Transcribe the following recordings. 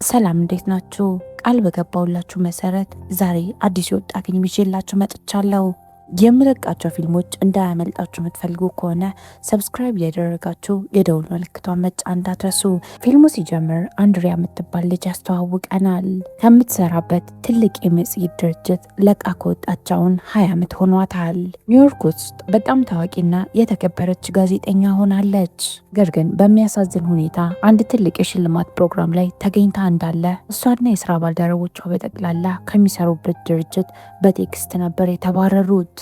ሰላም እንዴት ናችሁ? ቃል በገባውላችሁ መሰረት ዛሬ አዲስ የወጣ ፊልም ይዤላችሁ መጥቻለሁ። የምለቃቸው ፊልሞች እንዳያመልጣችሁ የምትፈልጉ ከሆነ ሰብስክራይብ ያደረጋችሁ የደውል ምልክቷን መጫን እንዳትረሱ። ፊልሙ ሲጀምር አንድሪያ የምትባል ልጅ ያስተዋውቀናል። ከምትሰራበት ትልቅ የመጽሔት ድርጅት ለቃ ከወጣቻውን 20 ዓመት ሆኗታል። ኒውዮርክ ውስጥ በጣም ታዋቂና የተከበረች ጋዜጠኛ ሆናለች። ነገር ግን በሚያሳዝን ሁኔታ አንድ ትልቅ የሽልማት ፕሮግራም ላይ ተገኝታ እንዳለ እሷና የስራ ባልደረቦቿ በጠቅላላ ከሚሰሩበት ድርጅት በቴክስት ነበር የተባረሩት።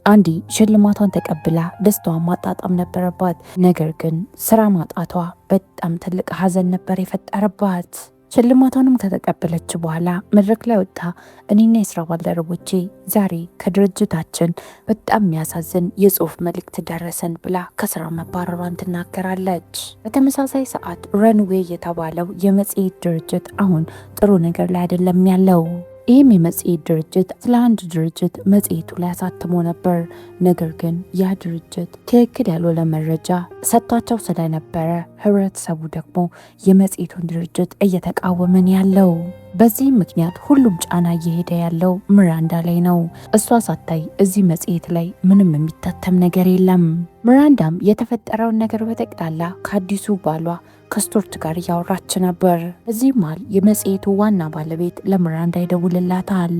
አንዲ ሽልማቷን ተቀብላ ደስታዋን ማጣጣም ነበረባት። ነገር ግን ስራ ማጣቷ በጣም ትልቅ ሀዘን ነበር የፈጠረባት። ሽልማቷንም ከተቀበለች በኋላ መድረክ ላይ ወጣ እኔና የስራ ባልደረቦቼ ዛሬ ከድርጅታችን በጣም የሚያሳዝን የጽሁፍ መልእክት ደረሰን ብላ ከስራ መባረሯን ትናገራለች። በተመሳሳይ ሰዓት ረንዌይ የተባለው የመጽሔት ድርጅት አሁን ጥሩ ነገር ላይ አይደለም ያለው። ይህም የመጽሔት ድርጅት ስለ አንድ ድርጅት መጽሔቱ ላይ አሳትሞ ነበር። ነገር ግን ያ ድርጅት ትክክል ያልሆነ መረጃ ሰጥቷቸው ስለነበረ ህብረተሰቡ ደግሞ የመጽሔቱን ድርጅት እየተቃወመን ያለው። በዚህም ምክንያት ሁሉም ጫና እየሄደ ያለው ሚራንዳ ላይ ነው። እሷ ሳታይ እዚህ መጽሔት ላይ ምንም የሚታተም ነገር የለም። ሚራንዳም የተፈጠረውን ነገር በጠቅላላ ከአዲሱ ባሏ ከስቱርት ጋር እያወራች ነበር። እዚህ መሃል የመጽሔቱ ዋና ባለቤት ለሚራንዳ ይደውልላታል።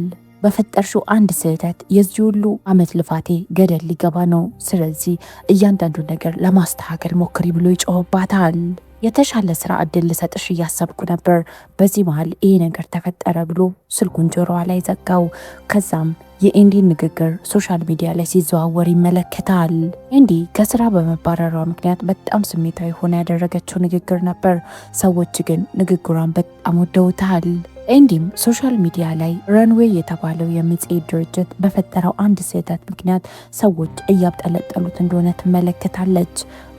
በፈጠርሽው አንድ ስህተት የዚህ ሁሉ ዓመት ልፋቴ ገደል ሊገባ ነው። ስለዚህ እያንዳንዱ ነገር ለማስተካከል ሞክሪ ብሎ ይጮህባታል። የተሻለ ስራ እድል ልሰጥሽ እያሰብኩ ነበር። በዚህ መሃል ይሄ ነገር ተፈጠረ ብሎ ስልኩን ጆሮዋ ላይ ዘጋው። ከዛም የኤንዲን ንግግር ሶሻል ሚዲያ ላይ ሲዘዋወር ይመለከታል። ኤንዲ ከስራ በመባረሯ ምክንያት በጣም ስሜታዊ ሆና ያደረገችው ንግግር ነበር። ሰዎች ግን ንግግሯን በጣም ወደውታል። ኤንዲም ሶሻል ሚዲያ ላይ ረንዌይ የተባለው የመጽሔት ድርጅት በፈጠረው አንድ ስህተት ምክንያት ሰዎች እያብጠለጠሉት እንደሆነ ትመለከታለች።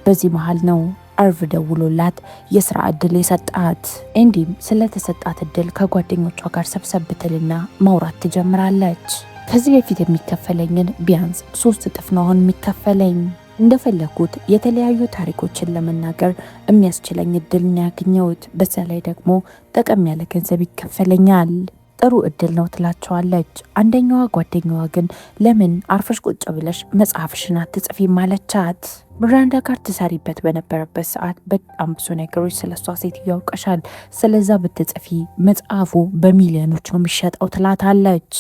በዚህ መሃል ነው አርቭ ደውሎላት የስራ እድል የሰጣት። ኤንዲም ስለተሰጣት እድል ከጓደኞቿ ጋር ሰብሰብ ብትልና ማውራት ትጀምራለች። ከዚህ በፊት የሚከፈለኝን ቢያንስ 3 እጥፍ ነው አሁን የሚከፈለኝ። እንደፈለኩት የተለያዩ ታሪኮችን ለመናገር የሚያስችለኝ እድል ነው ያገኘሁት። በዛ ላይ ደግሞ ጠቀም ያለ ገንዘብ ይከፈለኛል። ጥሩ እድል ነው ትላቸዋለች። አንደኛዋ ጓደኛዋ ግን ለምን አርፈሽ ቁጭ ብለሽ መጽሐፍሽን አትጽፊም አለቻት። ሚራንዳ ጋር ትሰሪበት በነበረበት ሰዓት በጣም ብዙ ነገሮች ስለሷ ሴትዮ ያውቀሻል። ስለዛ ብትጽፊ መጽሐፉ በሚሊዮኖች ነው የሚሸጠው ትላታለች።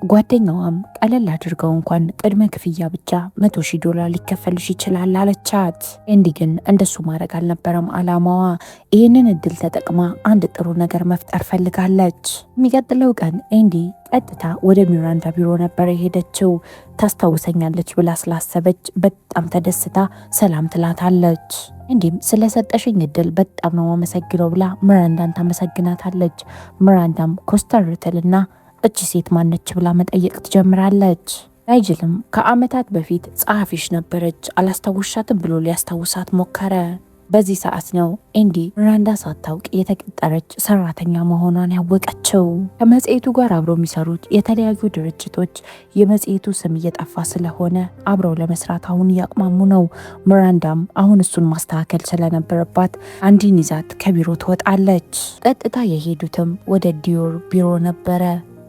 ጓደኛዋም ቀለል አድርገው እንኳን ቅድመ ክፍያ ብቻ $100,000 ሊከፈልሽ ይችላል አለቻት። ኤንዲ ግን እንደሱ ማድረግ አልነበረም አላማዋ። ይህንን እድል ተጠቅማ አንድ ጥሩ ነገር መፍጠር ፈልጋለች። የሚቀጥለው ቀን ኤንዲ ቀጥታ ወደ ሚራንዳ ቢሮ ነበር የሄደችው። ታስታውሰኛለች ብላ ስላሰበች በጣም ተደስታ ሰላም ትላታለች። እንዲም ስለሰጠሽኝ እድል በጣም ነው አመሰግነው ብላ ሚራንዳን ታመሰግናታለች። ሚራንዳም ኮስተር ትልና እቺ ሴት ማነች ብላ መጠየቅ ትጀምራለች። ናይጅልም ከአመታት በፊት ጸሐፊሽ ነበረች አላስታውሻትም ብሎ ሊያስታውሳት ሞከረ። በዚህ ሰዓት ነው ኤንዲ ሚራንዳ ሳታውቅ የተቀጠረች ሰራተኛ መሆኗን ያወቀችው። ከመጽሔቱ ጋር አብረው የሚሰሩት የተለያዩ ድርጅቶች የመጽሔቱ ስም እየጠፋ ስለሆነ አብረው ለመስራት አሁን እያቅማሙ ነው። ሚራንዳም አሁን እሱን ማስተካከል ስለነበረባት አንዲን ይዛት ከቢሮ ትወጣለች። ቀጥታ የሄዱትም ወደ ዲዮር ቢሮ ነበረ።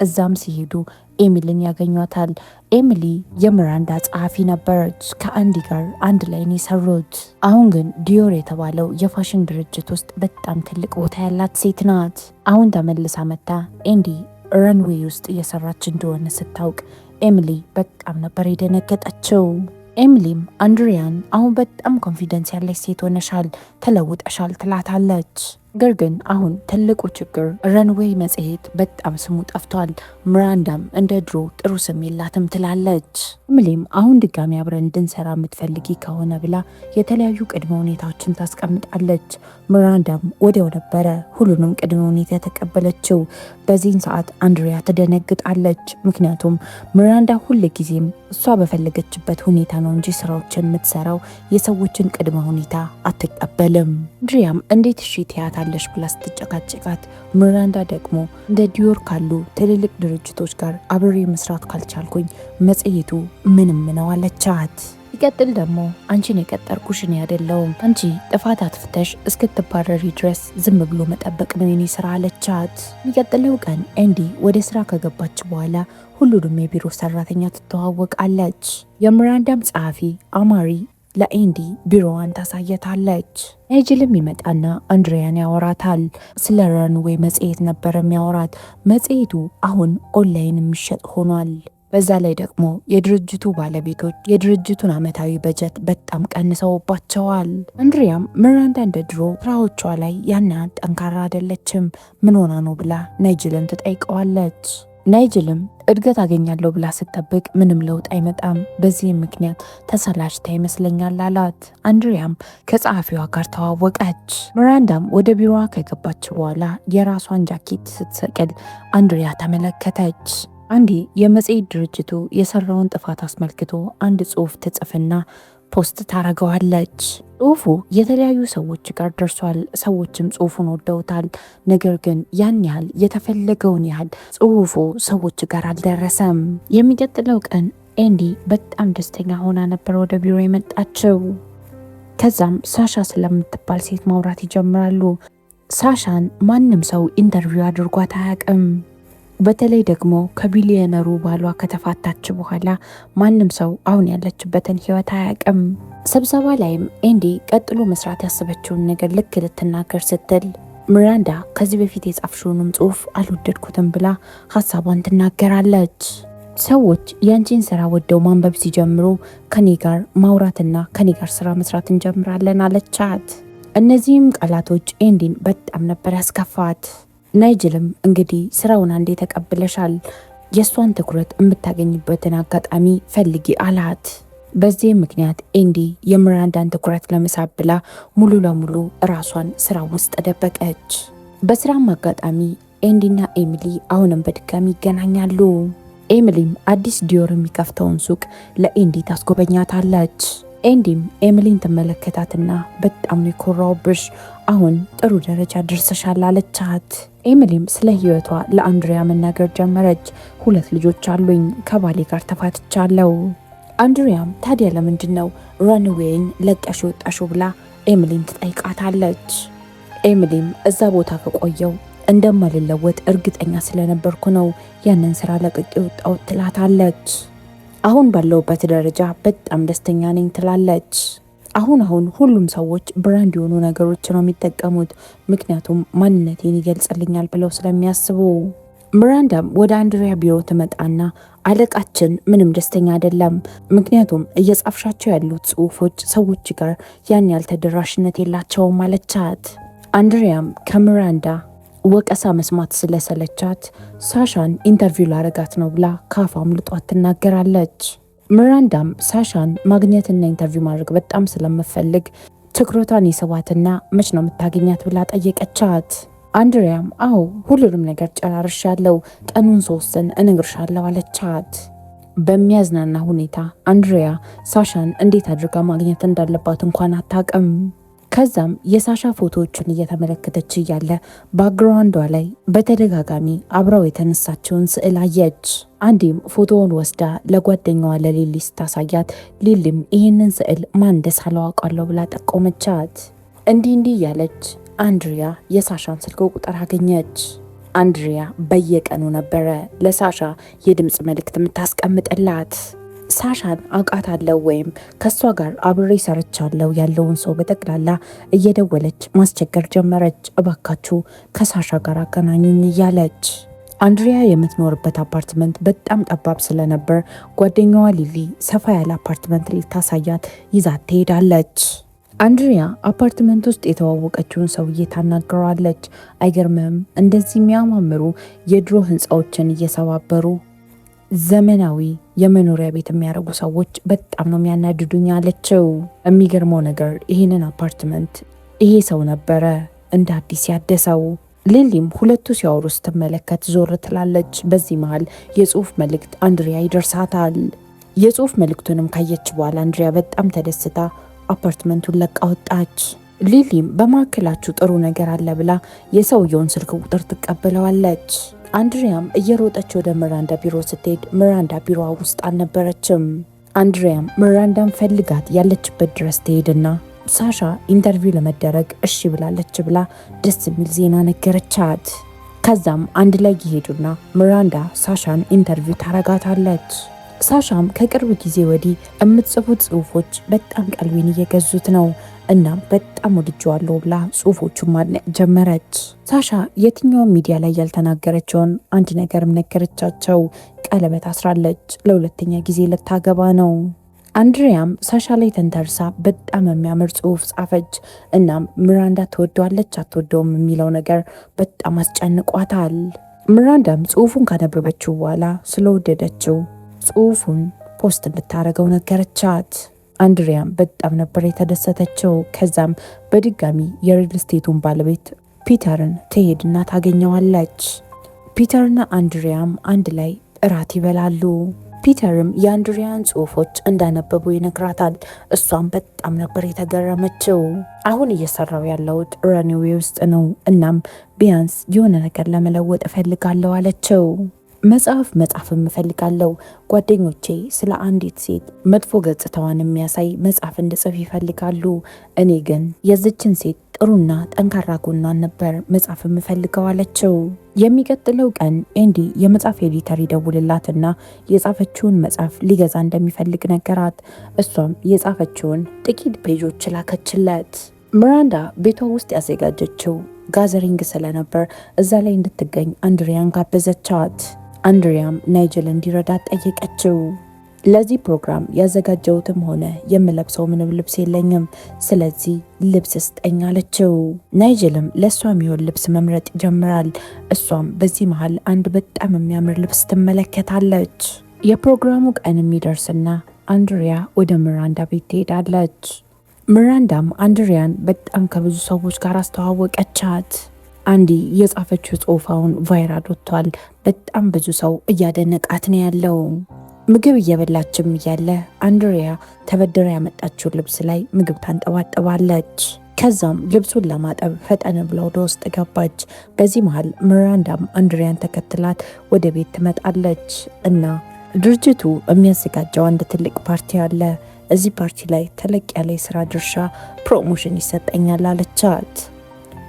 እዛም ሲሄዱ ኤሚልን ያገኟታል። ኤሚሊ የሚራንዳ ጸሐፊ ነበረች። ከአንዲ ጋር አንድ ላይ ነው የሰሩት። አሁን ግን ዲዮር የተባለው የፋሽን ድርጅት ውስጥ በጣም ትልቅ ቦታ ያላት ሴት ናት። አሁን ተመልሳ መታ ኤንዲ ረንዌይ ውስጥ እየሰራች እንደሆነ ስታውቅ ኤሚሊ በጣም ነበር የደነገጠችው። ኤሚሊም አንድሪያን አሁን በጣም ኮንፊደንስ ያለች ሴት ሆነሻል፣ ተለውጠሻል ትላታለች። ነገር ግን አሁን ትልቁ ችግር ረንዌይ መጽሔት በጣም ስሙ ጠፍቷል። ሚራንዳም እንደ ድሮ ጥሩ ስም የላትም ትላለች። ኤሚሊም አሁን ድጋሚ አብረን እንድንሰራ የምትፈልጊ ከሆነ ብላ የተለያዩ ቅድመ ሁኔታዎችን ታስቀምጣለች። ሚራንዳም ወዲያው ነበረ ሁሉንም ቅድመ ሁኔታ የተቀበለችው። በዚህን ሰዓት አንድሪያ ትደነግጣለች። ምክንያቱም ሚራንዳ ሁል ጊዜም እሷ በፈለገችበት ሁኔታ ነው እንጂ ስራዎችን የምትሰራው የሰዎችን ቅድመ ሁኔታ አትቀበልም። አንድሪያም እንዴት እሺ ትያታለሽ ብላ ስትጨቃጨቃት፣ ሚራንዳ ደግሞ እንደ ዲዮር ካሉ ትልልቅ ድርጅቶች ጋር አብሬ መስራት ካልቻልኩኝ መጽሔቱ ምንም ነው አለቻት። ይቀጥል ደግሞ አንቺን የቀጠርኩሽ እኔ አይደለሁም፣ አንቺ ጥፋት አጥፍተሽ እስክትባረሪ ድረስ ዝም ብሎ መጠበቅ ነው የኔ ስራ አለቻት። የሚቀጥለው ቀን ኤንዲ ወደ ስራ ከገባች በኋላ ሁሉንም የቢሮ ሰራተኛ ትተዋወቃለች። የምራንዳም ጸሐፊ አማሪ ለኤንዲ ቢሮዋን ታሳየታለች። ናይጅልም ይመጣና አንድሪያን ያወራታል። ስለ ረንዌይ መጽሔት ነበር የሚያወራት። መጽሔቱ አሁን ኦንላይን የሚሸጥ ሆኗል። በዛ ላይ ደግሞ የድርጅቱ ባለቤቶች የድርጅቱን ዓመታዊ በጀት በጣም ቀንሰውባቸዋል። አንድሪያም ሚራንዳ እንደ ድሮ ስራዎቿ ላይ ያን ጠንካራ አይደለችም፣ ምን ሆና ነው ብላ ናይጅልን ትጠይቀዋለች። ናይጅልም እድገት አገኛለሁ ብላ ስትጠብቅ ምንም ለውጥ አይመጣም፣ በዚህም ምክንያት ተሰላችታ ይመስለኛል አላት። አንድሪያም ከጸሐፊዋ ጋር ተዋወቀች። ሚራንዳም ወደ ቢሮዋ ከገባች በኋላ የራሷን ጃኬት ስትሰቅል አንድሪያ ተመለከተች። አንዴ የመጽሔት ድርጅቱ የሰራውን ጥፋት አስመልክቶ አንድ ጽሑፍ ትጽፍና ፖስት ታረገዋለች። ጽሑፉ የተለያዩ ሰዎች ጋር ደርሷል። ሰዎችም ጽሑፉን ወደውታል። ነገር ግን ያን ያህል የተፈለገውን ያህል ጽሑፉ ሰዎች ጋር አልደረሰም። የሚቀጥለው ቀን ኤንዲ በጣም ደስተኛ ሆና ነበር ወደ ቢሮ የመጣችው። ከዛም ሳሻ ስለምትባል ሴት ማውራት ይጀምራሉ። ሳሻን ማንም ሰው ኢንተርቪው አድርጓት አያውቅም። በተለይ ደግሞ ከቢሊዮነሩ ባሏ ከተፋታች በኋላ ማንም ሰው አሁን ያለችበትን ህይወት አያውቅም። ስብሰባ ላይም ኤንዲ ቀጥሎ መስራት ያሰበችውን ነገር ልክ ልትናገር ስትል ሚራንዳ ከዚህ በፊት የጻፍሽውንም ጽሑፍ አልወደድኩትም ብላ ሀሳቧን ትናገራለች። ሰዎች ያንቺን ስራ ወደው ማንበብ ሲጀምሩ ከኔ ጋር ማውራትና ከኔ ጋር ስራ መስራት እንጀምራለን አለቻት። እነዚህም ቃላቶች ኤንዲን በጣም ነበር ያስከፋት። ናይጅልም እንግዲህ ስራውን አንዴ ተቀብለሻል፣ የእሷን ትኩረት የምታገኝበትን አጋጣሚ ፈልጊ አላት። በዚህ ምክንያት ኤንዲ የሚራንዳን ትኩረት ለመሳብ ብላ ሙሉ ለሙሉ ራሷን ስራ ውስጥ ደበቀች። በስራም አጋጣሚ ኤንዲና ኤሚሊ አሁንም በድጋሚ ይገናኛሉ። ኤሚሊም አዲስ ዲዮር የሚከፍተውን ሱቅ ለኤንዲ ታስጎበኛታለች። ኤንዲም ኤሚሊን ትመለከታትና በጣም ነው የኮራውብሽ፣ አሁን ጥሩ ደረጃ ደርሰሻል አለቻት። ኤሚሊም ስለ ህይወቷ ለአንድሪያ መናገር ጀመረች። 2 ልጆች አሉኝ፣ ከባሌ ጋር ተፋትቻለሁ። አንድሪያም ታዲያ ለምንድን ነው ረንዌይን ለቀሽ ወጣሽው ብላ ኤሚሊን ትጠይቃታለች። ኤሚሊም እዛ ቦታ ከቆየው እንደማልለወጥ እርግጠኛ ስለነበርኩ ነው ያንን ስራ ለቅቄ ወጣሁት ትላታለች። አሁን ባለውበት ደረጃ በጣም ደስተኛ ነኝ ትላለች። አሁን ሁሉም ሰዎች ብራንድ የሆኑ ነገሮች ነው የሚጠቀሙት፣ ምክንያቱም ማንነቴን ይገልጽልኛል ብለው ስለሚያስቡ። ሚራንዳም ወደ አንድሪያ ቢሮ ትመጣና አለቃችን ምንም ደስተኛ አይደለም፣ ምክንያቱም እየጻፍሻቸው ያሉት ጽሑፎች ሰዎች ጋር ያን ያህል ተደራሽነት የላቸውም አለቻት። አንድሪያም ከሚራንዳ ወቀሳ መስማት ስለሰለቻት ሳሻን ኢንተርቪው ላረጋት ነው ብላ ካፏ አምልጧት ትናገራለች። ሚራንዳም ሳሻን ማግኘትና ኢንተርቪው ማድረግ በጣም ስለምፈልግ ትኩረቷን ይስባትና መች ነው የምታገኛት ብላ ጠየቀቻት። አንድሪያም አዎ ሁሉንም ነገር ጨራርሻለሁ፣ ቀኑን ስወስን እነግርሻለሁ አለቻት። በሚያዝናና ሁኔታ አንድሪያ ሳሻን እንዴት አድርጋ ማግኘት እንዳለባት እንኳን አታውቅም። ከዛም የሳሻ ፎቶዎችን እየተመለከተች እያለ ባክግራውንዷ ላይ በተደጋጋሚ አብራው የተነሳቸውን ስዕል አየች። አንዲም ፎቶውን ወስዳ ለጓደኛዋ ለሊሊ ስታሳያት ሊሊም ይህንን ስዕል ማን እንደሳለው አውቃለሁ ብላ ጠቆመቻት። እንዲህ እያለች አንድሪያ የሳሻን ስልክ ቁጥር አገኘች። አንድሪያ በየቀኑ ነበረ ለሳሻ የድምፅ መልእክት የምታስቀምጥላት። ሳሻን አውቃታለሁ ወይም ከሷ ጋር አብሬ ሰርቻለሁ ያለውን ሰው በጠቅላላ እየደወለች ማስቸገር ጀመረች። እባካችሁ ከሳሻ ጋር አገናኙኝ እያለች። አንድሪያ የምትኖርበት አፓርትመንት በጣም ጠባብ ስለነበር ጓደኛዋ ሊሊ ሰፋ ያለ አፓርትመንት ልታሳያት ይዛት ትሄዳለች። አንድሪያ አፓርትመንት ውስጥ የተዋወቀችውን ሰውዬ ታናግረዋለች። አይገርምም? እንደዚህ የሚያማምሩ የድሮ ህንፃዎችን እየሰባበሩ ዘመናዊ የመኖሪያ ቤት የሚያደርጉ ሰዎች በጣም ነው የሚያናድዱኝ አለችው። የሚገርመው ነገር ይህንን አፓርትመንት ይሄ ሰው ነበረ እንደ አዲስ ያደሰው። ሊሊም ሁለቱ ሲያወሩ ስትመለከት ዞር ትላለች። በዚህ መሃል የጽሁፍ መልእክት አንድሪያ ይደርሳታል። የጽሁፍ መልእክቱንም ካየች በኋላ አንድሪያ በጣም ተደስታ አፓርትመንቱን ለቃ ወጣች። ሊሊም በማዕከላችሁ ጥሩ ነገር አለ ብላ የሰውየውን ስልክ ቁጥር ትቀበለዋለች። አንድሪያም እየሮጠች ወደ ሚራንዳ ቢሮ ስትሄድ ሚራንዳ ቢሮዋ ውስጥ አልነበረችም። አንድሪያም ሚራንዳን ፈልጋት ያለችበት ድረስ ትሄድና ሳሻ ኢንተርቪው ለመደረግ እሺ ብላለች ብላ ደስ የሚል ዜና ነገረቻት። ከዛም አንድ ላይ ይሄዱና ሚራንዳ ሳሻን ኢንተርቪው ታረጋታለች። ሳሻም ከቅርብ ጊዜ ወዲህ የምትጽፉት ጽሁፎች በጣም ቀልቤን እየገዙት ነው እና በጣም ወድጀዋለሁ ብላ ጽሁፎቹን ማድነቅ ጀመረች። ሳሻ የትኛውም ሚዲያ ላይ ያልተናገረችውን አንድ ነገርም ነገረቻቸው። ቀለበት አስራለች። ለሁለተኛ ጊዜ ልታገባ ነው። አንድሪያም ሳሻ ላይ ተንተርሳ በጣም የሚያምር ጽሁፍ ጻፈች። እናም ሚራንዳ ትወደዋለች አትወደውም የሚለው ነገር በጣም አስጨንቋታል። ሚራንዳም ጽሁፉን ካነበበችው በኋላ ስለወደደችው ጽሁፉን ፖስት እንድታረገው ነገረቻት። አንድሪያም በጣም ነበር የተደሰተችው። ከዛም በድጋሚ የሪል ስቴቱን ባለቤት ፒተርን ትሄድና ታገኘዋለች። ፒተርና አንድሪያም አንድ ላይ እራት ይበላሉ። ፒተርም የአንድሪያን ጽሁፎች እንዳነበቡ ይነግራታል። እሷም በጣም ነበር የተገረመችው። አሁን እየሰራው ያለሁት ረኒዌ ውስጥ ነው። እናም ቢያንስ የሆነ ነገር ለመለወጥ እፈልጋለሁ አለችው። መጽሐፍም እፈልጋለሁ። ጓደኞቼ ስለ አንዲት ሴት መጥፎ ገጽታዋን የሚያሳይ መጽሐፍ እንድጽፍ ይፈልጋሉ። እኔ ግን የዚችን ሴት ጥሩና ጠንካራ ጎኗን ነበር መጽሐፍ የምፈልገው አለችው። የሚቀጥለው ቀን ኤንዲ የመጽሐፍ ኤዲተር ይደውልላትና የጻፈችውን መጽሐፍ ሊገዛ እንደሚፈልግ ነገራት። እሷም የጻፈችውን ጥቂት ፔጆች ላከችለት። ሚራንዳ ቤቷ ውስጥ ያዘጋጀችው ጋዘሪንግ ስለነበር እዛ ላይ እንድትገኝ አንድሪያን ጋበዘቻት። አንድሪያም ናይጅል እንዲረዳት ጠየቀችው። ለዚህ ፕሮግራም ያዘጋጀውትም ሆነ የምለብሰው ምንም ልብስ የለኝም፣ ስለዚህ ልብስ ስጠኝ አለችው። ናይጅልም ለእሷ የሚሆን ልብስ መምረጥ ይጀምራል። እሷም በዚህ መሃል አንድ በጣም የሚያምር ልብስ ትመለከታለች። የፕሮግራሙ ቀን የሚደርስና አንድሪያ ወደ ሚራንዳ ቤት ትሄዳለች። ሚራንዳም አንድሪያን በጣም ከብዙ ሰዎች ጋር አስተዋወቀቻት። አንዲ የጻፈችው ጽሁፋውን ቫይራል ወጥቷል። በጣም ብዙ ሰው እያደነቃት ነው ያለው። ምግብ እየበላችም እያለ አንድሪያ ተበድራ ያመጣችው ልብስ ላይ ምግብ ታንጠባጥባለች። ከዛም ልብሱን ለማጠብ ፈጠን ብላ ወደ ውስጥ ገባች። በዚህ መሃል ሚራንዳም አንድሪያን ተከትላት ወደ ቤት ትመጣለች እና ድርጅቱ የሚያዘጋጀው አንድ ትልቅ ፓርቲ አለ። እዚህ ፓርቲ ላይ ተለቅ ያለ የስራ ድርሻ ፕሮሞሽን ይሰጠኛል አለቻት።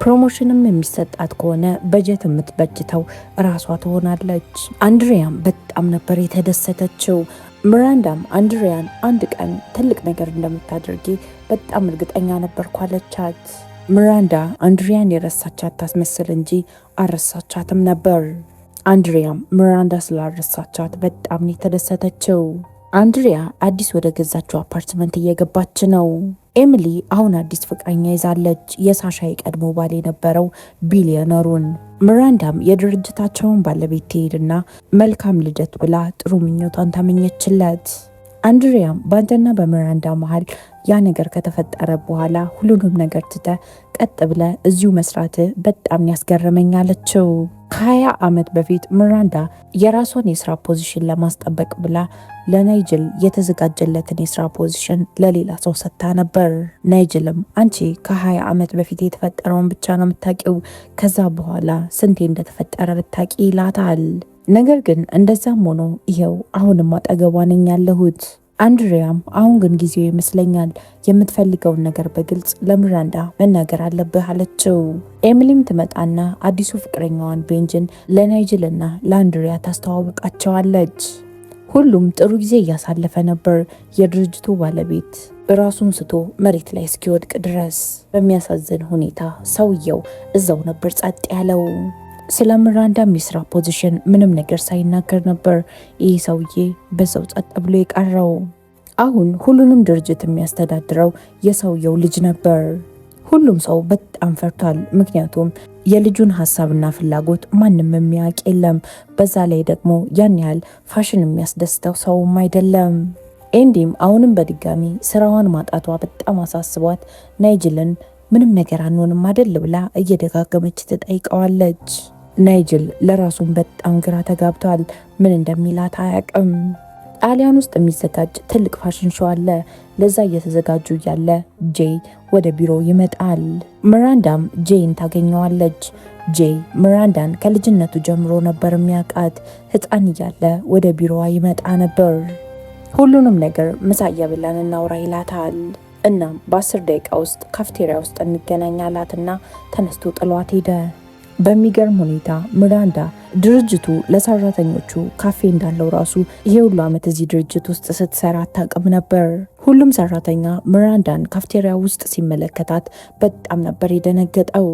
ፕሮሞሽንም የሚሰጣት ከሆነ በጀት የምትበጅተው ራሷ ትሆናለች። አንድሪያም በጣም ነበር የተደሰተችው። ሚራንዳም አንድሪያን አንድ ቀን ትልቅ ነገር እንደምታደርጊ በጣም እርግጠኛ ነበርኩ አለቻት። ሚራንዳ አንድሪያን የረሳቻት ታስመስል እንጂ አልረሳቻትም ነበር። አንድሪያም ሚራንዳ ስላልረሳቻት በጣም የተደሰተችው። አንድሪያ አዲስ ወደ ገዛችው አፓርትመንት እየገባች ነው። ኤሚሊ አሁን አዲስ ፍቅረኛ ይዛለች፣ የሳሻ የቀድሞ ባል የነበረው ቢሊዮነሩን። ሚራንዳም የድርጅታቸውን ባለቤት ትሄድና መልካም ልደት ብላ ጥሩ ምኞቷን ተመኘችለት። አንድሪያም በአንተና በሚራንዳ መሃል ያ ነገር ከተፈጠረ በኋላ ሁሉንም ነገር ትተ ቀጥ ብለ እዚሁ መስራት በጣም ያስገረመኝ አለችው። ከ20 ዓመት በፊት ሚራንዳ የራሷን የስራ ፖዚሽን ለማስጠበቅ ብላ ለናይጅል የተዘጋጀለትን የስራ ፖዚሽን ለሌላ ሰው ሰጥታ ነበር። ናይጅልም አንቺ ከ20 ዓመት በፊት የተፈጠረውን ብቻ ነው የምታውቂው፣ ከዛ በኋላ ስንቴ እንደተፈጠረ ብታውቂ ይላታል። ነገር ግን እንደዛም ሆኖ ይኸው አሁንም አጠገቧ ነኝ ያለሁት። አንድሪያም አሁን ግን ጊዜው ይመስለኛል የምትፈልገውን ነገር በግልጽ ለሚራንዳ መናገር አለብህ አለችው። ኤሚሊም ትመጣና አዲሱ ፍቅረኛዋን ቤንጅን ለናይጅልና ለአንድሪያ ታስተዋውቃቸዋለች። ሁሉም ጥሩ ጊዜ እያሳለፈ ነበር። የድርጅቱ ባለቤት ራሱን ስቶ መሬት ላይ እስኪወድቅ ድረስ። በሚያሳዝን ሁኔታ ሰውየው እዛው ነበር ጸጥ ያለው። ስለ ሚራንዳም የስራ ፖዚሽን ምንም ነገር ሳይናገር ነበር ይህ ሰውዬ በዛው ጸጥ ብሎ የቀረው። አሁን ሁሉንም ድርጅት የሚያስተዳድረው የሰውየው ልጅ ነበር። ሁሉም ሰው በጣም ፈርቷል፣ ምክንያቱም የልጁን ሀሳብና ፍላጎት ማንም የሚያውቅ የለም። በዛ ላይ ደግሞ ያን ያህል ፋሽን የሚያስደስተው ሰውም አይደለም። ኤንዲም አሁንም በድጋሚ ስራዋን ማጣቷ በጣም አሳስቧት ናይጅልን ምንም ነገር አንሆንም አይደል ብላ እየደጋገመች ትጠይቀዋለች። ናይጅል ለራሱም በጣም ግራ ተጋብቷል። ምን እንደሚላት አያውቅም። ጣሊያን ውስጥ የሚዘጋጅ ትልቅ ፋሽን ሾው አለ። ለዛ እየተዘጋጁ ያለ ጄይ ወደ ቢሮ ይመጣል። ሚራንዳም ጄይን ታገኘዋለች። ጄይ ሚራንዳን ከልጅነቱ ጀምሮ ነበር የሚያውቃት። ህፃን እያለ ወደ ቢሮዋ ይመጣ ነበር። ሁሉንም ነገር ምሳ እየበላን እናውራ ይላታል። እናም በ10 ደቂቃ ውስጥ ካፍቴሪያ ውስጥ እንገናኛላትና ተነስቶ ጥሏት ሄደ። በሚገርም ሁኔታ ሚራንዳ ድርጅቱ ለሰራተኞቹ ካፌ እንዳለው ራሱ ይሄ ሁሉ ዓመት እዚህ ድርጅት ውስጥ ስትሰራ አታውቅም ነበር። ሁሉም ሰራተኛ ሚራንዳን ካፍቴሪያ ውስጥ ሲመለከታት በጣም ነበር የደነገጠው።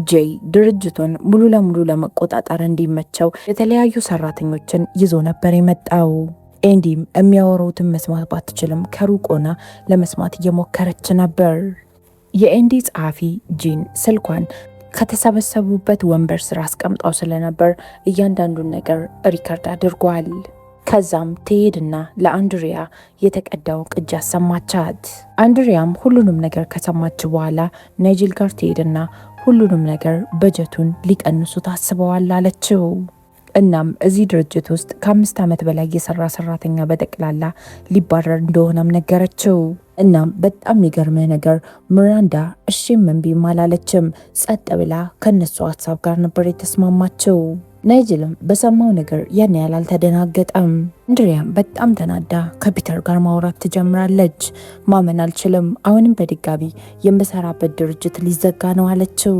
ጄይ ድርጅቱን ሙሉ ለሙሉ ለመቆጣጠር እንዲመቸው የተለያዩ ሰራተኞችን ይዞ ነበር የመጣው። ኤንዲም የሚያወሩትን መስማት ባትችልም ከሩቅ ሆና ለመስማት እየሞከረች ነበር። የኤንዲ ጸሐፊ ጂን ስልኳን ከተሰበሰቡበት ወንበር ስር አስቀምጣው ስለነበር እያንዳንዱን ነገር ሪከርድ አድርጓል። ከዛም ትሄድና ለአንድሪያ የተቀዳው ቅጅ አሰማቻት። አንድሪያም ሁሉንም ነገር ከሰማች በኋላ ናይጅል ጋር ትሄድና ሁሉንም ነገር በጀቱን ሊቀንሱ ታስበዋል አለችው። እናም እዚህ ድርጅት ውስጥ ከ5 ዓመት በላይ የሰራ ሰራተኛ በጠቅላላ ሊባረር እንደሆነም ነገረችው። እናም በጣም የሚገርምህ ነገር ሚራንዳ እሺም እምቢም አላለችም። ጸጥ ብላ ከነሱ ሀሳብ ጋር ነበር የተስማማችው። ናይጅልም በሰማው ነገር ያን ያህል አልተደናገጠም። አንድሪያም በጣም ተናዳ ከፒተር ጋር ማውራት ትጀምራለች። ማመን አልችልም፣ አሁንም በድጋሚ የምሰራበት ድርጅት ሊዘጋ ነው አለችው።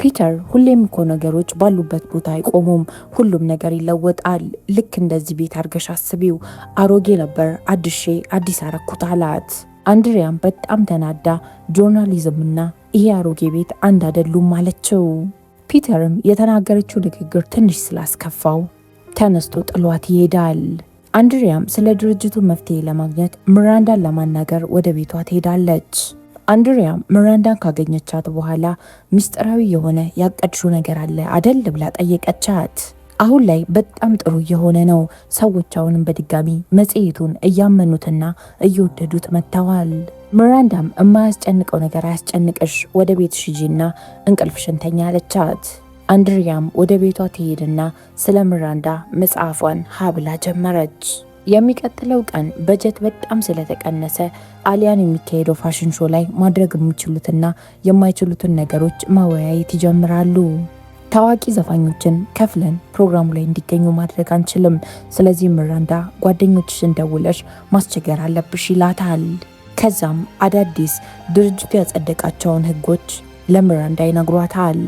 ፒተር ሁሌም እኮ ነገሮች ባሉበት ቦታ አይቆሙም፣ ሁሉም ነገር ይለወጣል። ልክ እንደዚህ ቤት አርገሽ አስቢው፣ አሮጌ ነበር አድሼ አዲስ አረኩት አላት። አንድሪያም በጣም ተናዳ ጆርናሊዝምና ይሄ አሮጌ ቤት አንድ አይደሉም አለችው። ፒተርም የተናገረችው ንግግር ትንሽ ስላስከፋው ተነስቶ ጥሏት ይሄዳል። አንድሪያም ስለ ድርጅቱ መፍትሄ ለማግኘት ሚራንዳን ለማናገር ወደ ቤቷ ትሄዳለች። አንድሪያም ሚራንዳን ካገኘቻት በኋላ ምስጢራዊ የሆነ ያቀድሽው ነገር አለ አደል ብላ ጠየቀቻት። አሁን ላይ በጣም ጥሩ የሆነ ነው። ሰዎች አሁንም በድጋሚ መጽሔቱን እያመኑትና እየወደዱት መጥተዋል። ሚራንዳም የማያስጨንቀው ነገር አያስጨንቅሽ፣ ወደ ቤትሽ ሂጂና እንቅልፍሽን ተኛ አለቻት። አንድሪያም ወደ ቤቷ ትሄድና ስለ ሚራንዳ መጽሐፏን ሀብላ ጀመረች። የሚቀጥለው ቀን በጀት በጣም ስለተቀነሰ አሊያን የሚካሄደው ፋሽን ሾው ላይ ማድረግ የሚችሉትና የማይችሉትን ነገሮች ማወያየት ይጀምራሉ። ታዋቂ ዘፋኞችን ከፍለን ፕሮግራሙ ላይ እንዲገኙ ማድረግ አንችልም፣ ስለዚህ ሚራንዳ ጓደኞችሽን ደውለሽ ማስቸገር አለብሽ ይላታል። ከዛም አዳዲስ ድርጅቱ ያጸደቃቸውን ህጎች ለሚራንዳ ይነግሯታል።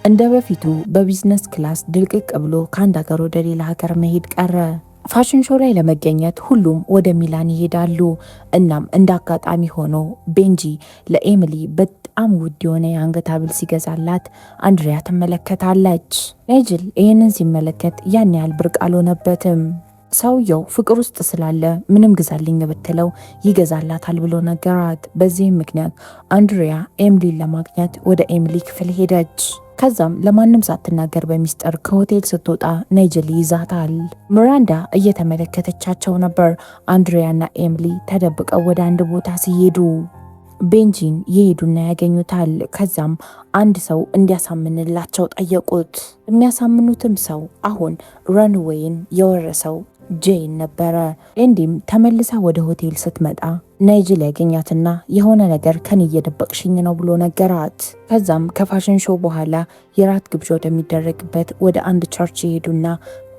እንደ በፊቱ በቢዝነስ ክላስ ድልቅቅ ብሎ ከአንድ ሀገር ወደ ሌላ ሀገር መሄድ ቀረ። ፋሽን ሾው ላይ ለመገኘት ሁሉም ወደ ሚላን ይሄዳሉ። እናም እንደ አጋጣሚ ሆኖ ቤንጂ ለኤሚሊ በጣም ውድ የሆነ የአንገት ሐብል ሲገዛላት አንድሪያ ትመለከታለች። ናይጅል ይህንን ሲመለከት ያን ያህል ብርቅ አልሆነበትም። ሰውየው ፍቅር ውስጥ ስላለ ምንም ግዛልኝ ብትለው ይገዛላታል ብሎ ነገራት። በዚህም ምክንያት አንድሪያ ኤሚሊን ለማግኘት ወደ ኤሚሊ ክፍል ሄደች። ከዛም ለማንም ሳትናገር በሚስጥር ከሆቴል ስትወጣ ናይጅል ይዛታል። ሚራንዳ እየተመለከተቻቸው ነበር። አንድሪያና ኤሚሊ ተደብቀው ወደ አንድ ቦታ ሲሄዱ ቤንጂን ይሄዱና ያገኙታል። ከዛም አንድ ሰው እንዲያሳምንላቸው ጠየቁት። የሚያሳምኑትም ሰው አሁን ረንዌይን የወረሰው ጄን ነበረ። ኤንዲም ተመልሳ ወደ ሆቴል ስትመጣ ናይጅል ያገኛትና የሆነ ነገር ከኔ እየደበቅሽኝ ነው ብሎ ነገራት። ከዛም ከፋሽን ሾው በኋላ የራት ግብዣ ወደሚደረግበት ወደ አንድ ቸርች ይሄዱና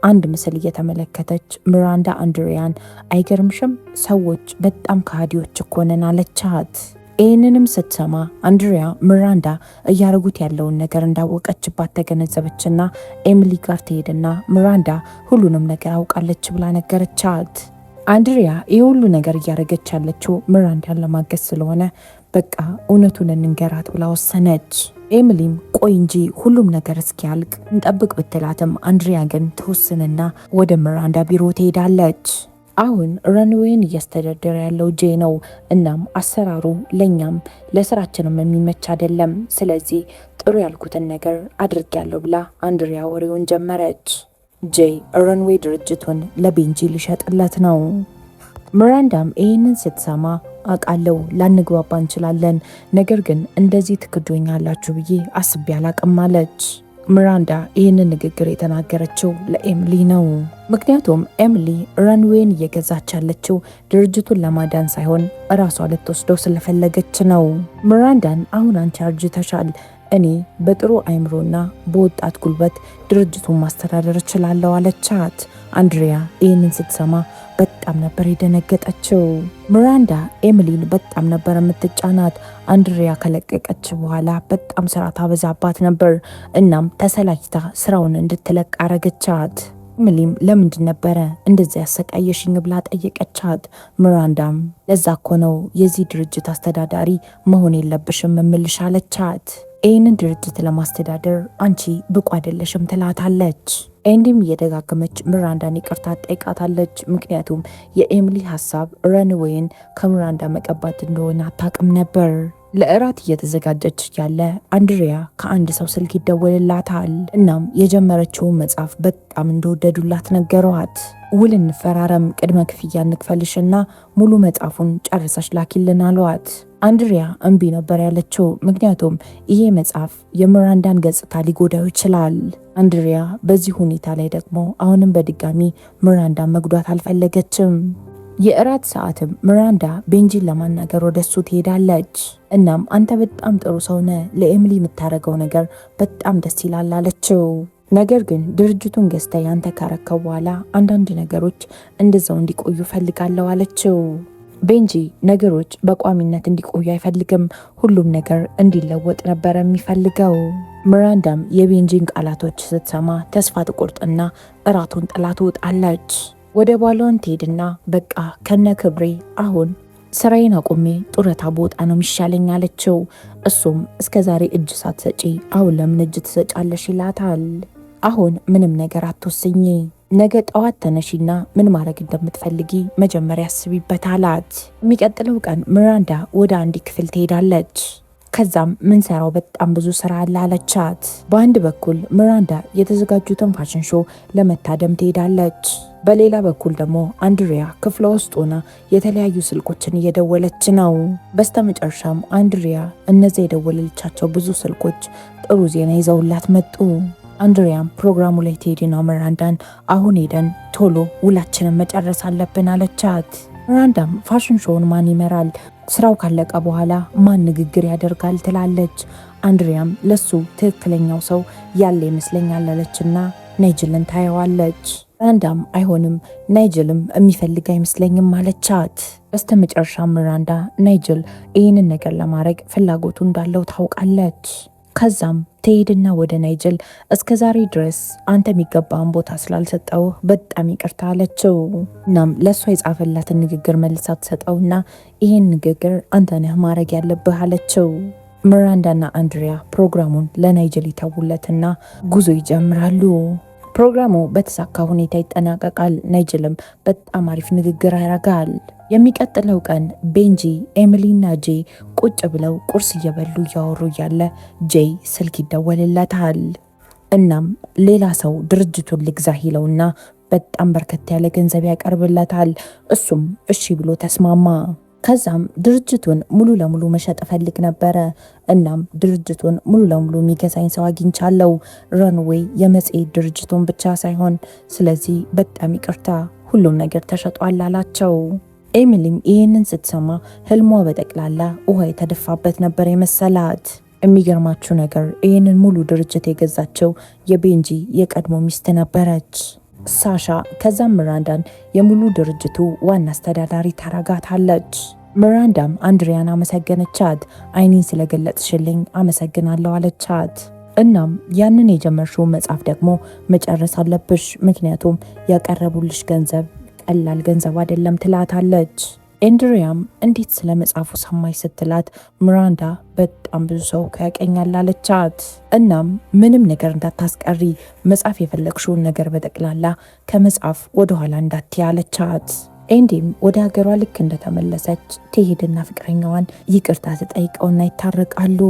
አንድ ምስል እየተመለከተች ሚራንዳ አንድሪያን አይገርምሽም? ሰዎች በጣም ከሃዲዎች እኮ ነን አለቻት። ይህንንም ስትሰማ አንድሪያ ሚራንዳ እያረጉት ያለውን ነገር እንዳወቀችባት ተገነዘበችና ኤሚሊ ጋር ትሄድና ሚራንዳ ሁሉንም ነገር አውቃለች ብላ ነገረቻት። አንድሪያ ይህ ሁሉ ነገር እያረገች ያለችው ሚራንዳን ለማገዝ ስለሆነ በቃ እውነቱን እንንገራት ብላ ወሰነች። ኤሚሊም ቆይ እንጂ ሁሉም ነገር እስኪያልቅ እንጠብቅ ብትላትም አንድሪያ ግን ትወስንና ወደ ሚራንዳ ቢሮ ትሄዳለች። አሁን ረንዌይን እያስተዳደረ ያለው ጄ ነው። እናም አሰራሩ ለኛም ለስራችንም የሚመች አይደለም። ስለዚህ ጥሩ ያልኩትን ነገር አድርጌያለሁ ብላ አንድሪያ ወሬውን ጀመረች። ጄ ረንዌይ ድርጅቱን ለቤንጂ ሊሸጥለት ነው። ሚራንዳም ይህንን ስትሰማ አውቃለሁ ላንግባባ እንችላለን፣ ነገር ግን እንደዚህ ትክዶኛላችሁ ብዬ አስቤ አላቅም አለች። ሚራንዳ ይህንን ንግግር የተናገረችው ለኤሚሊ ነው። ምክንያቱም ኤሚሊ ረንዌይን እየገዛች ያለችው ድርጅቱን ለማዳን ሳይሆን እራሷ ልትወስደው ስለፈለገች ነው። ሚራንዳን አሁን አንቺ አርጅተሻል፣ እኔ በጥሩ አይምሮና በወጣት ጉልበት ድርጅቱን ማስተዳደር እችላለሁ አለቻት። አንድሪያ ይህንን ስትሰማ በጣም ነበር የደነገጠችው። ሚራንዳ ኤሚሊን በጣም ነበር የምትጫናት። አንድሪያ ከለቀቀች በኋላ በጣም ስራ ታበዛባት ነበር። እናም ተሰላችታ ስራውን እንድትለቅ አረገቻት። ኤሚሊም ለምንድን ነበረ እንደዚያ ያሰቃየሽኝ ብላ ጠየቀቻት። ሚራንዳም ለዛ እኮ ነው የዚህ ድርጅት አስተዳዳሪ መሆን የለብሽም እምልሽ አለቻት። ይህንን ድርጅት ለማስተዳደር አንቺ ብቁ አይደለሽም ትላታለች። ኤንዲም እየደጋገመች ሚራንዳን ይቅርታ ጠይቃታለች። ምክንያቱም የኤሚሊ ሀሳብ ረንዌይን ከሚራንዳ መቀባት እንደሆነ አታውቅም ነበር። ለእራት እየተዘጋጀች ያለ አንድሪያ ከአንድ ሰው ስልክ ይደወልላታል። እናም የጀመረችውን መጽሐፍ በጣም እንደወደዱላት ነገሯት። ውል እንፈራረም፣ ቅድመ ክፍያ እንክፈልሽና ሙሉ መጽሐፉን ጨርሰሽ ላኪልን አሏት። አንድሪያ እምቢ ነበር ያለችው፣ ምክንያቱም ይሄ መጽሐፍ የሚራንዳን ገጽታ ሊጎዳው ይችላል። አንድሪያ በዚህ ሁኔታ ላይ ደግሞ አሁንም በድጋሚ ሚራንዳን መጉዳት አልፈለገችም። የእራት ሰዓትም ሚራንዳ ቤንጂን ለማናገር ወደሱ ትሄዳለች። እናም አንተ በጣም ጥሩ ሰው ነህ፣ ለኤሚሊ የምታደርገው ነገር በጣም ደስ ይላል አለችው። ነገር ግን ድርጅቱን ገዝተ ያንተ ካረከው በኋላ አንዳንድ ነገሮች እንደዛው እንዲቆዩ ፈልጋለሁ አለችው። ቤንጂ ነገሮች በቋሚነት እንዲቆዩ አይፈልግም፣ ሁሉም ነገር እንዲለወጥ ነበር የሚፈልገው። ሚራንዳም የቤንጂን ቃላቶች ስትሰማ ተስፋ ትቆርጥና እራቱን ጥላ ትወጣለች። ወደ ባሏን ትሄድና በቃ ከነ ክብሬ አሁን ስራዬን አቁሜ ጡረታ በወጣ ነው የሚሻለኝ አለችው። እሱም እስከ ዛሬ እጅ ሳትሰጪ አሁን ለምን እጅ ትሰጫለሽ ይላታል። አሁን ምንም ነገር አትወስኝ፣ ነገ ጠዋት ተነሺና ምን ማድረግ እንደምትፈልጊ መጀመሪያ አስቢበት አላት። የሚቀጥለው ቀን ሚራንዳ ወደ አንድ ክፍል ትሄዳለች። ከዛም ምን ሰራው በጣም ብዙ ስራ አለ አለቻት። በአንድ በኩል ሚራንዳ የተዘጋጁትን ፋሽን ሾው ለመታደም ትሄዳለች። በሌላ በኩል ደግሞ አንድሪያ ክፍሏ ውስጥ ሆና የተለያዩ ስልኮችን እየደወለች ነው። በስተመጨረሻም አንድሪያ እነዚያ የደወለቻቸው ብዙ ስልኮች ጥሩ ዜና ይዘውላት መጡ። አንድሪያም ፕሮግራሙ ላይ ትሄድና ሚራንዳን አሁን ሄደን ቶሎ ውላችንን መጨረስ አለብን አለቻት። ሚራንዳም ፋሽን ሾውን ማን ይመራል? ስራው ካለቀ በኋላ ማን ንግግር ያደርጋል ትላለች። አንድሪያም ለሱ ትክክለኛው ሰው ያለ ይመስለኛል አለችና ናይጅልን ታየዋለች። ሚራንዳም አይሆንም ናይጅልም የሚፈልግ አይመስለኝም አለቻት። በስተመጨረሻ ሚራንዳ ናይጅል ይህንን ነገር ለማድረግ ፍላጎቱ እንዳለው ታውቃለች። ከዛም ትሄድና ወደ ናይጅል እስከ ዛሬ ድረስ አንተ የሚገባን ቦታ ስላልሰጠው በጣም ይቅርታ አለችው። እናም ለእሷ የጻፈላትን ንግግር መልሳ ትሰጠውና ይህን ንግግር አንተ ነህ ማድረግ ያለብህ አለችው። ሚራንዳና አንድሪያ ፕሮግራሙን ለናይጅል ይተውለትና ጉዞ ይጀምራሉ። ፕሮግራሙ በተሳካ ሁኔታ ይጠናቀቃል። ናይጅልም በጣም አሪፍ ንግግር ያደርጋል። የሚቀጥለው ቀን ቤንጂ፣ ኤሚሊና ጄይ ቁጭ ብለው ቁርስ እየበሉ እያወሩ እያለ ጄይ ስልክ ይደወልለታል። እናም ሌላ ሰው ድርጅቱን ልግዛ ይለውና በጣም በርከት ያለ ገንዘብ ያቀርብለታል። እሱም እሺ ብሎ ተስማማ። ከዛም ድርጅቱን ሙሉ ለሙሉ መሸጥ እፈልግ ነበረ። እናም ድርጅቱን ሙሉ ለሙሉ የሚገዛኝ ሰው አግኝቻለሁ፣ ረንዌይ የመጽሔት ድርጅቱን ብቻ ሳይሆን፣ ስለዚህ በጣም ይቅርታ ሁሉም ነገር ተሸጧል አላቸው። ኤሚሊም ይህንን ስትሰማ ህልሟ በጠቅላላ ውሃ የተደፋበት ነበር የመሰላት። የሚገርማችሁ ነገር ይህንን ሙሉ ድርጅት የገዛቸው የቤንጂ የቀድሞ ሚስት ነበረች ሳሻ። ከዛም ሚራንዳን የሙሉ ድርጅቱ ዋና አስተዳዳሪ ታረጋታለች። ሚራንዳም አንድሪያን አመሰገነቻት። አይኔን ስለገለጽሽልኝ አመሰግናለሁ አለቻት። እናም ያንን የጀመርሽው መጽሐፍ ደግሞ መጨረስ አለብሽ፣ ምክንያቱም ያቀረቡልሽ ገንዘብ ቀላል ገንዘብ አይደለም ትላታለች። አንድሪያም እንዴት ስለ መጽሐፉ ሰማይ ስትላት ሚራንዳ በጣም ብዙ ሰው ያቀኛል አለቻት። እናም ምንም ነገር እንዳታስቀሪ፣ መጽሐፍ የፈለግሽውን ነገር በጠቅላላ ከመጽሐፍ ወደኋላ እንዳትይ አለቻት። ኤንዲም ወደ ሀገሯ ልክ እንደተመለሰች ትሄድና ፍቅረኛዋን ይቅርታ ትጠይቀውና ይታረቃሉ።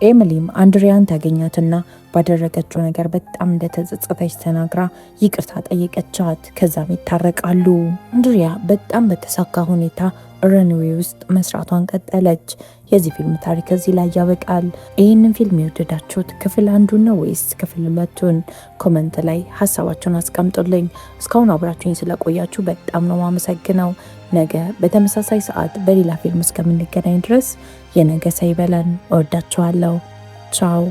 ኤሚሊም አንድሪያን ታገኛትና ባደረገችው ነገር በጣም እንደተጸጸተች ተናግራ ይቅርታ ጠየቀቻት። ከዛም ይታረቃሉ። አንድሪያ በጣም በተሳካ ሁኔታ ረንዌይ ውስጥ መስራቷን ቀጠለች። የዚህ ፊልም ታሪክ እዚህ ላይ ያበቃል። ይህንን ፊልም የወደዳችሁት ክፍል 1 ነው ወይስ ክፍል 2? ኮመንት ላይ ሀሳባችሁን አስቀምጡልኝ። እስካሁን አብራችሁኝ ስለቆያችሁ በጣም ነው ማመሰግነው። ነገ በተመሳሳይ ሰዓት በሌላ ፊልም እስከምንገናኝ ድረስ የነገ ሰው ይበለን። እወዳችኋለሁ። ቻው